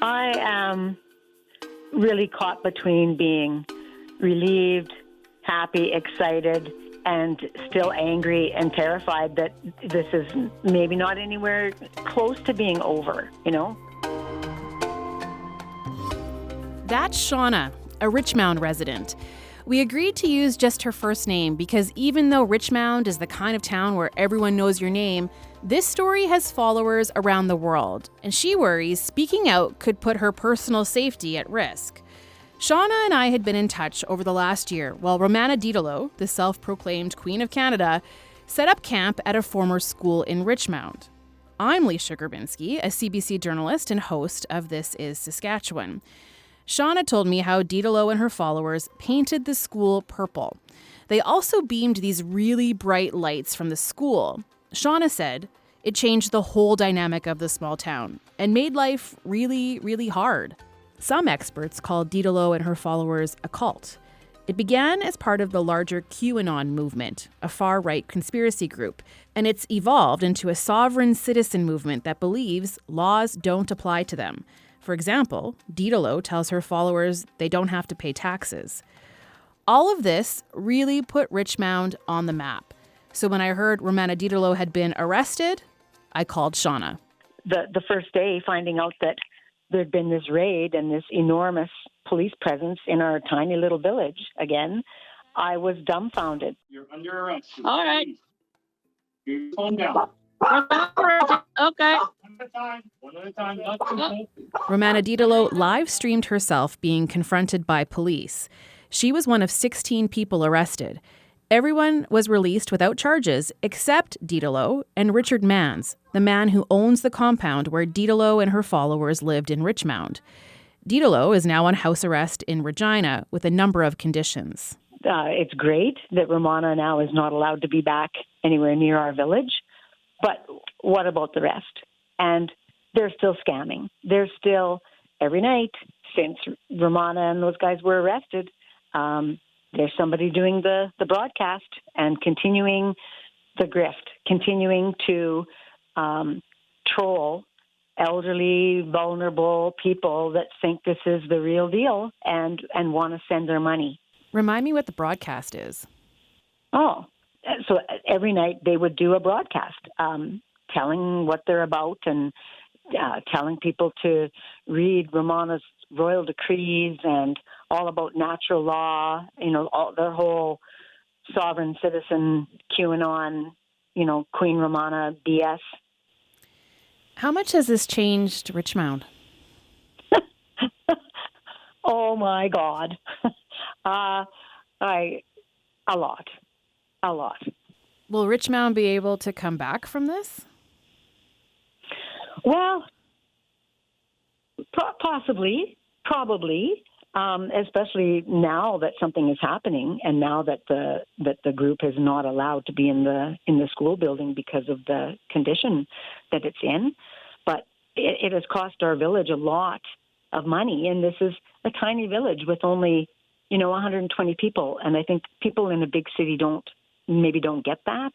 I am really caught between being relieved, happy, excited, and still angry and terrified that this is maybe not anywhere close to being over, That's Shauna, a Richmound resident. We agreed to use just her first name because even though Richmound is the kind of town where everyone knows your name, this story has followers around the world, and she worries speaking out could put her personal safety at risk. Shauna and I had been in touch over the last year while Romana Didolo, the self-proclaimed Queen of Canada, set up camp at a former school in Richmound. I'm Leisha Gerbinski, a CBC journalist and host of This is Saskatchewan. Shauna told me how Didolo and her followers painted the school purple. They also beamed these really bright lights from the school. Shauna said it changed the whole dynamic of the small town and made life really, really hard. Some experts call Didolo and her followers a cult. It began as part of the larger QAnon movement, a far-right conspiracy group, and it's evolved into a sovereign citizen movement that believes laws don't apply to them. For example, Didolo tells her followers they don't have to pay taxes. All of this really put Richmound on the map. So when I heard Romana Didolo had been arrested, I called Shauna. The first day, finding out that there'd been this raid and this enormous police presence in our tiny little village again, I was dumbfounded. You're under arrest. All right. You calm down. Okay. One at a time. Not too close. Romana Didolo live streamed herself being confronted by police. She was one of 16 people arrested. Everyone was released without charges except Didolo and Richard Mans, the man who owns the compound where Didolo and her followers lived in Richmound. Didolo is now on house arrest in Regina with a number of conditions. It's great that Romana now is not allowed to be back anywhere near our village, but what about the rest? And they're still scamming. They're still, every night since Romana and those guys were arrested, there's somebody doing the broadcast and continuing the grift, continuing to troll elderly, vulnerable people that think this is the real deal and want to send their money. Remind me what the broadcast is. Oh, so every night they would do a broadcast telling what they're about and telling people to read Romana's royal decrees and all about natural law, all their whole sovereign citizen QAnon, Queen Romana BS. How much has this changed Richmound? Oh my God. A lot. Will Richmound be able to come back from this? Well, possibly, probably, especially now that something is happening, and now that the group is not allowed to be in the school building because of the condition that it's in. But it has cost our village a lot of money, and this is a tiny village with only 120 people, and I think people in a big city don't get that.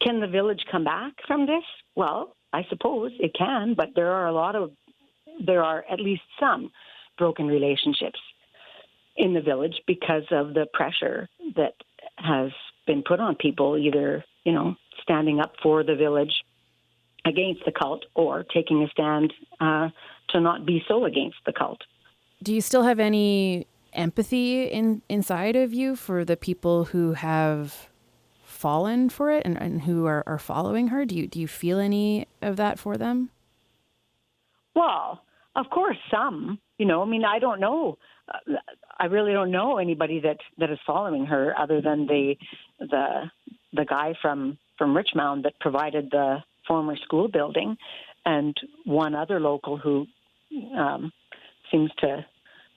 Can the village come back from this? Well, I suppose it can, but there are at least some broken relationships in the village because of the pressure that has been put on people, either, standing up for the village against the cult or taking a stand to not be so against the cult. Do you still have any empathy inside of you for the people who have fallen for it and who are following her? Do you feel any of that for them? Well, of course, some. I don't know. I really don't know anybody that is following her other than the guy from Richmound that provided the former school building, and one other local who seems to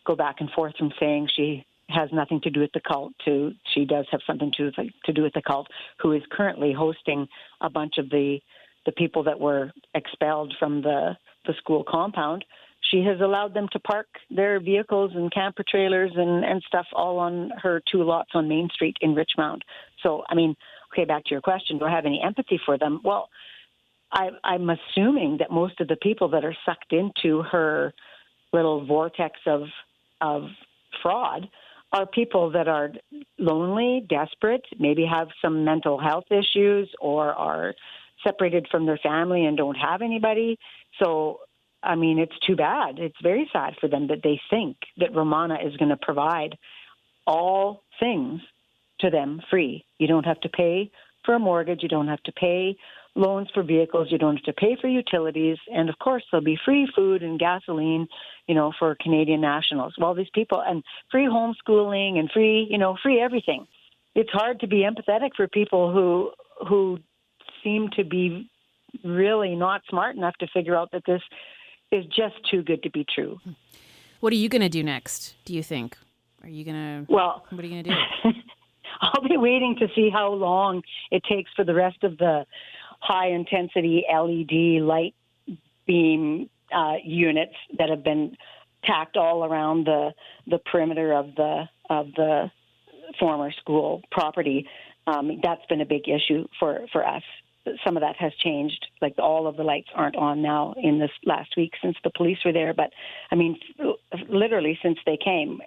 go back and forth from saying she has nothing to do with the cult to she does have something to do with the cult, who is currently hosting a bunch of the people that were expelled from the school compound. She has allowed them to park their vehicles and camper trailers and stuff all on her 2 lots on Main Street in Richmound. So, okay, back to your question, do I have any empathy for them? Well, I'm assuming that most of the people that are sucked into her little vortex of fraud are people that are lonely, desperate, maybe have some mental health issues, or are separated from their family and don't have anybody. So, I mean, it's too bad. It's very sad for them that they think that Romana is going to provide all things to them free. You don't have to pay for a mortgage. You don't have to pay loans for vehicles. You don't have to pay for utilities. And of course, there'll be free food and gasoline, for Canadian nationals. Well, these people, and free homeschooling and free everything. It's hard to be empathetic for people who seem to be really not smart enough to figure out that this is just too good to be true. What are you going to do next, do you think? Are you going to, well, what are you going to do? I'll be waiting to see how long it takes for the rest of the high-intensity LED light beam units that have been tacked all around the perimeter of the former school property. That's been a big issue for us. Some of that has changed. Like all of the lights aren't on now in this last week since the police were there. But I mean, literally since they came,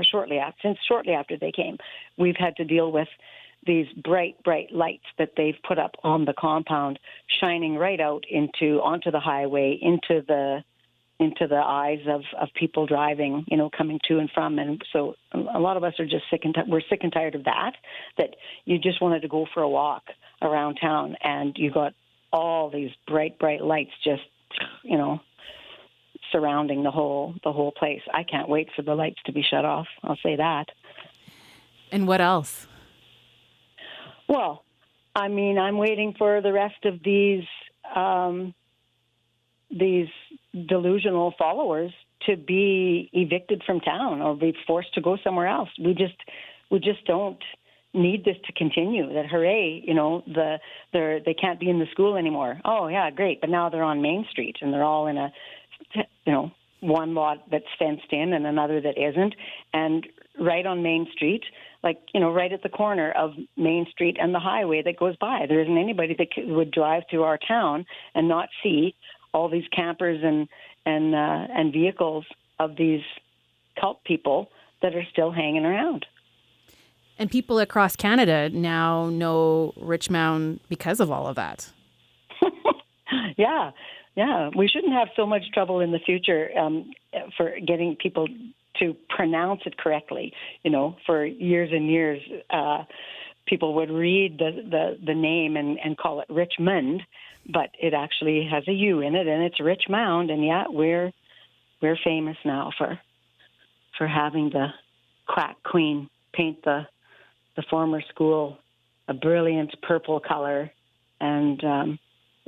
shortly after they came, we've had to deal with these bright lights that they've put up on the compound, shining right out onto the highway, into the eyes of people driving, coming to and from. And so a lot of us are just we're sick and tired of that you just wanted to go for a walk around town and you got all these bright lights just, surrounding the whole place. I can't wait for the lights to be shut off. I'll say that. And what else? Well, I mean, I'm waiting for the rest of these delusional followers to be evicted from town or be forced to go somewhere else. We just don't need this to continue. That hooray, they can't be in the school anymore. Oh yeah, great. But now they're on Main Street and they're all in a, one lot that's fenced in and another that isn't. And right on Main Street, right at the corner of Main Street and the highway that goes by, there isn't anybody that would drive through our town and not see all these campers and vehicles of these cult people that are still hanging around. And people across Canada now know Richmound because of all of that. Yeah. We shouldn't have so much trouble in the future for getting people to pronounce it correctly. For years and years, people would read the name and call it Richmond, but it actually has a U in it, and it's Richmound. And yeah, we're famous now for having the quack queen paint the former school a brilliant purple color and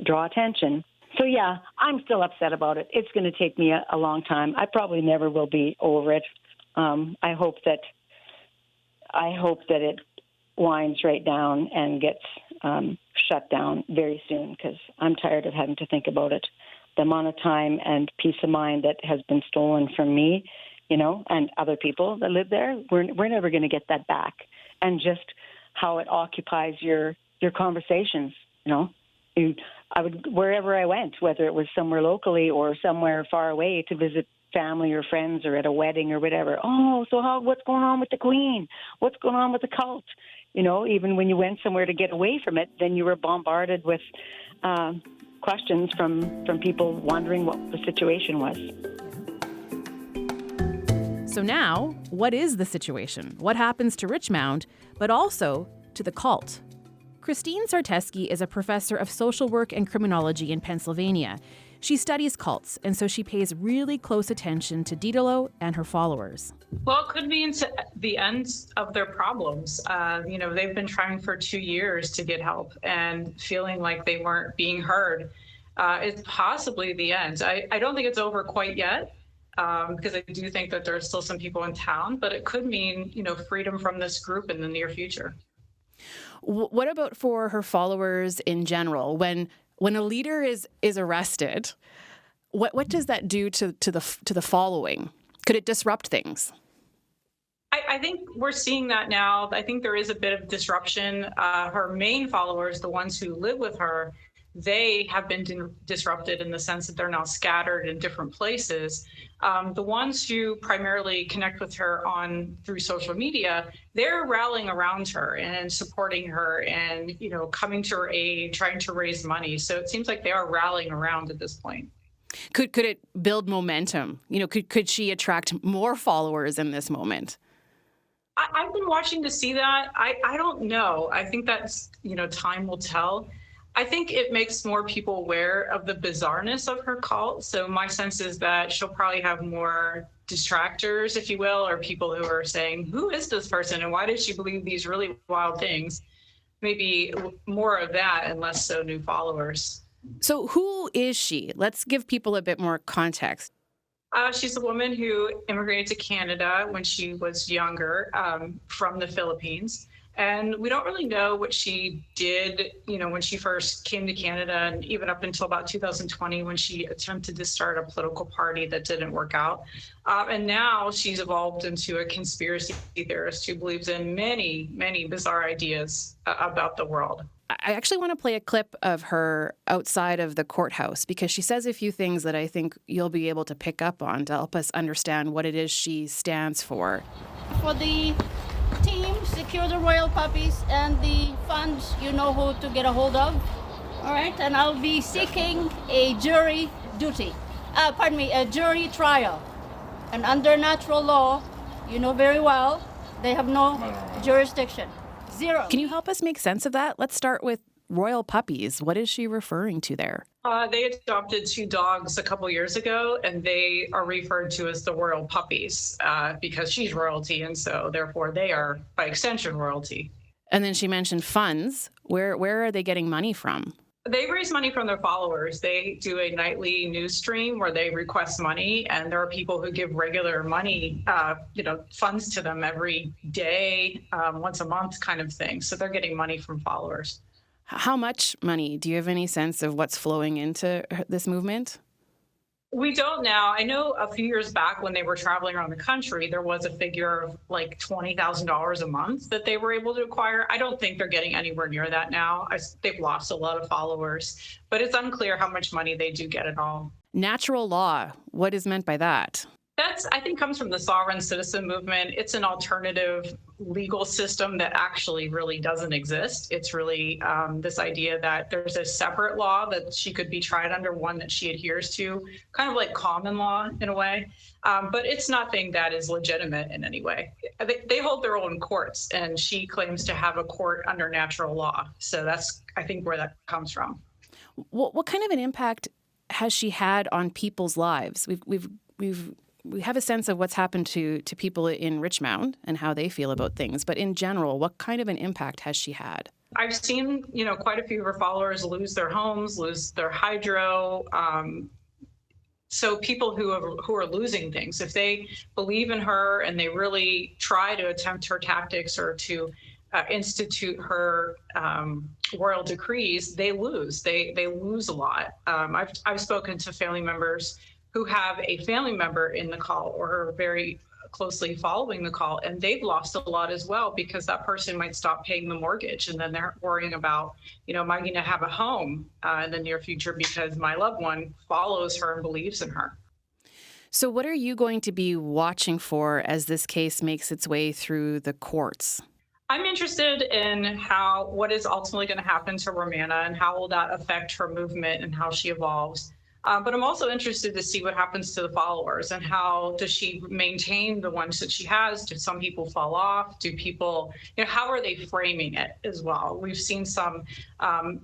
draw attention. So yeah, I'm still upset about it. It's going to take me a long time. I probably never will be over it. I hope that it winds right down and gets shut down very soon, because I'm tired of having to think about it. The amount of time and peace of mind that has been stolen from me, and other people that live there, we're never going to get that back. And just how it occupies your conversations, I would, wherever I went, whether it was somewhere locally or somewhere far away to visit family or friends or at a wedding or whatever. Oh, so what's going on with the Queen? What's going on with the cult? Even when you went somewhere to get away from it, then you were bombarded with questions from people wondering what the situation was. So now, what is the situation? What happens to Richmound, but also to the cult? Christine Sarteski is a professor of social work and criminology in Pennsylvania. She studies cults, and so she pays really close attention to Didolo and her followers. Well, it could be into the end of their problems. They've been trying for 2 years to get help and feeling like they weren't being heard. It's possibly the end. I don't think it's over quite yet, because I do think that there are still some people in town, but it could mean, freedom from this group in the near future. What about for her followers in general? When a leader is arrested, what does that do to the following? Could it disrupt things? I think we're seeing that now. I think there is a bit of disruption. Her main followers, the ones who live with her, they have been disrupted in the sense that they're now scattered in different places. The ones who primarily connect with her through social media, they're rallying around her and supporting her and, coming to her aid, trying to raise money. So it seems like they are rallying around at this point. Could it build momentum? Could she attract more followers in this moment? I've been watching to see that. I don't know. I think that's, time will tell. I think it makes more people aware of the bizarreness of her cult. So my sense is that she'll probably have more distractors, if you will, or people who are saying, who is this person and why does she believe these really wild things? Maybe more of that and less so new followers. So who is she? Let's give people a bit more context. She's a woman who immigrated to Canada when she was younger, from the Philippines. And we don't really know what she did, when she first came to Canada, and even up until about 2020 when she attempted to start a political party that didn't work out. And now she's evolved into a conspiracy theorist who believes in many, many bizarre ideas about the world. I actually want to play a clip of her outside of the courthouse because she says a few things that I think you'll be able to pick up on to help us understand what it is she stands for. For the team, secure the royal puppies and the funds, you know who to get a hold of. All right, and I'll be seeking a jury a jury trial. And under natural law, you know very well, they have no jurisdiction. Zero. Can you help us make sense of that? Let's start with royal puppies. What is she referring to there? They adopted 2 dogs a couple years ago, and they are referred to as the royal puppies because she's royalty, and so therefore they are, by extension, royalty. And then she mentioned funds. Where are they getting money from? They raise money from their followers. They do a nightly news stream where they request money, and there are people who give regular money, funds to them every day, once a month kind of thing. So they're getting money from followers. How much money? Do you have any sense of what's flowing into this movement? We don't now. I know a few years back when they were traveling around the country, there was a figure of like $20,000 a month that they were able to acquire. I don't think they're getting anywhere near that now. They've lost a lot of followers, but it's unclear how much money they do get at all. Natural law. What is meant by that? That's, I think, comes from the sovereign citizen movement. It's an alternative legal system that actually really doesn't exist. It's really this idea that there's a separate law that she could be tried under, one that she adheres to, kind of like common law in a way. But it's nothing that is legitimate in any way. They hold their own courts, and she claims to have a court under natural law. So that's, I think, where that comes from. What kind of an impact has she had on people's lives? We have a sense of what's happened to people in Richmound and how they feel about things. But in general, what kind of an impact has she had? I've seen, quite a few of her followers lose their homes, lose their hydro. So people who are losing things, if they believe in her and they really try to attempt her tactics or to institute her royal decrees, they lose. They lose a lot. I've spoken to family members who have a family member in the call or are very closely following the call, and they've lost a lot as well because that person might stop paying the mortgage, and then they're worrying about, am I going to have a home in the near future because my loved one follows her and believes in her. So what are you going to be watching for as this case makes its way through the courts? I'm interested in what is ultimately going to happen to Romana and how will that affect her movement and how she evolves. But I'm also interested to see what happens to the followers and how does she maintain the ones that she has? Do some people fall off? Do people, how are they framing it as well? We've seen some,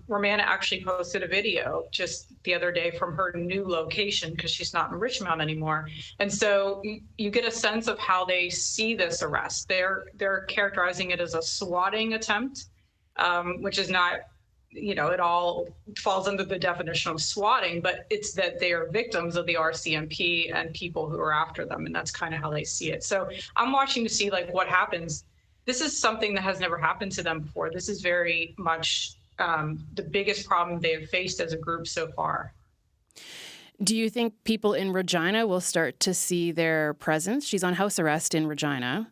Romana actually posted a video just the other day from her new location because she's not in Richmound anymore. And so you get a sense of how they see this arrest. They're characterizing it as a swatting attempt, which is not, it all falls under the definition of swatting, but it's that they are victims of the RCMP and people who are after them. And that's kind of how they see it. So I'm watching to see what happens. This is something that has never happened to them before. This is very much the biggest problem they have faced as a group so far. Do you think people in Regina will start to see their presence? She's on house arrest in Regina.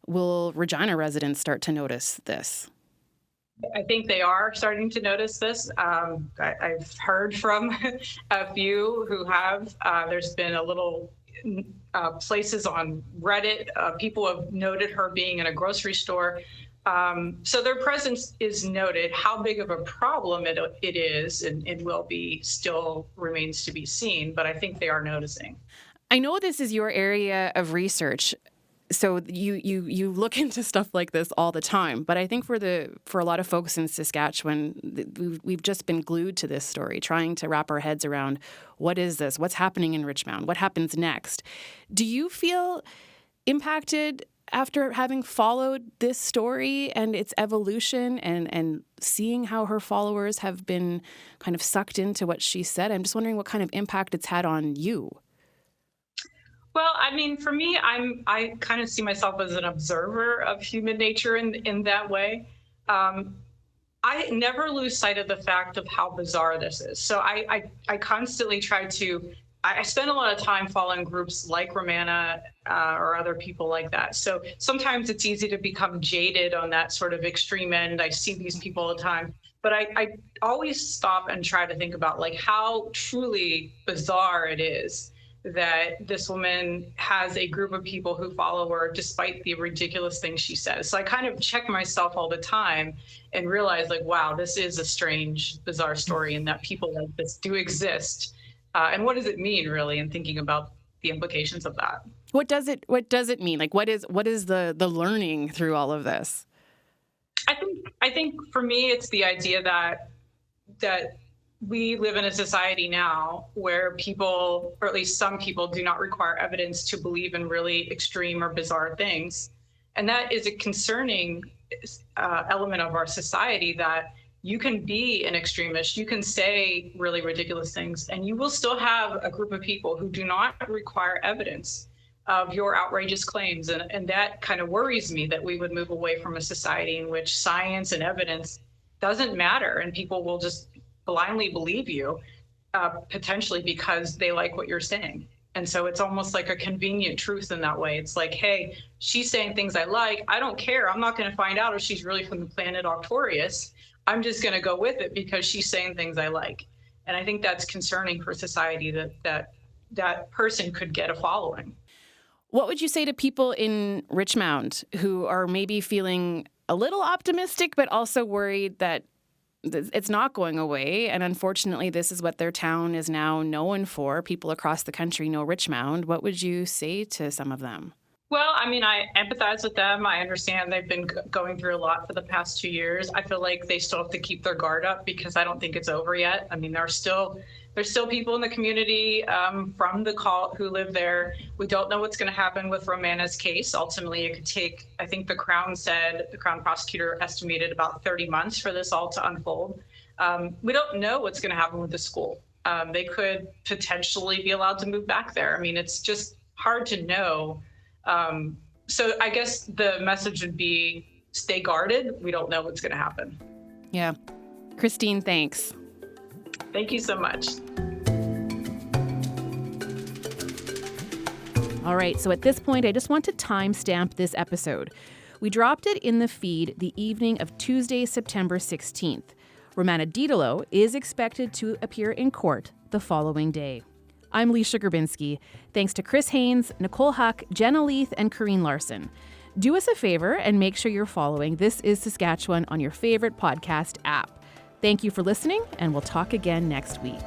Will Regina residents start to notice this? I think they are starting to notice this. I've heard from a few who have. There's been a little places on Reddit. People have noted her being in a grocery store. So their presence is noted. How big of a problem it is and will be still remains to be seen, but I think they are noticing. I know this is your area of research, so you look into stuff like this all the time. But I think for a lot of folks in Saskatchewan, we've just been glued to this story, trying to wrap our heads around what is this, what's happening in Richmound, what happens next. Do you feel impacted after having followed this story and its evolution and seeing how her followers have been kind of sucked into what she said? I'm just wondering what kind of impact it's had on you. Well, I mean, for me, I kind of see myself as an observer of human nature in that way. I never lose sight of the fact of how bizarre this is. So I constantly try to, I spend a lot of time following groups like Romana or other people like that. So sometimes it's easy to become jaded on that sort of extreme end. I see these people all the time. But I always stop and try to think about like how truly bizarre it is that this woman has a group of people who follow her despite the ridiculous things she says. So I kind of check myself all the time and realize like, wow, this is a strange, bizarre story and that people like this do exist. And what does it mean really in thinking about the implications of that? What does it mean? Like what is the learning through all of this? I think for me, it's the idea that we live in a society now where people, or at least some people, do not require evidence to believe in really extreme or bizarre things. And that is a concerning element of our society, that you can be an extremist, you can say really ridiculous things, and you will still have a group of people who do not require evidence of your outrageous claims. And that kind of worries me, that we would move away from a society in which science and evidence doesn't matter and people will just blindly believe you, potentially because they like what you're saying. And so it's almost like a convenient truth in that way. It's like, hey, she's saying things I like. I don't care. I'm not going to find out if she's really from the planet Arcturus. I'm just going to go with it because she's saying things I like. And I think that's concerning for society, that person could get a following. What would you say to people in Richmound who are maybe feeling a little optimistic, but also worried that it's not going away? And unfortunately, this is what their town is now known for. People across the country know Richmound. What would you say to some of them? Well, I mean, I empathize with them. I understand they've been going through a lot for the past 2 years. I feel like they still have to keep their guard up because I don't think it's over yet. I mean, there's still people in the community from the cult who live there. We don't know what's going to happen with Romana's case. Ultimately, it could take, I think the Crown prosecutor estimated about 30 months for this all to unfold. We don't know what's going to happen with the school. They could potentially be allowed to move back there. I mean, it's just hard to know. So I guess the message would be stay guarded. We don't know what's going to happen. Yeah. Christine, thanks. Thank you so much. All right, so at this point, I just want to timestamp this episode. We dropped it in the feed the evening of Tuesday, September 16th. Romana Didelot is expected to appear in court the following day. I'm Leisha Grabinski. Thanks to Chris Haynes, Nicole Huck, Jenna Leith, and Corrine Larson. Do us a favor and make sure you're following This is Saskatchewan on your favorite podcast app. Thank you for listening, and we'll talk again next week.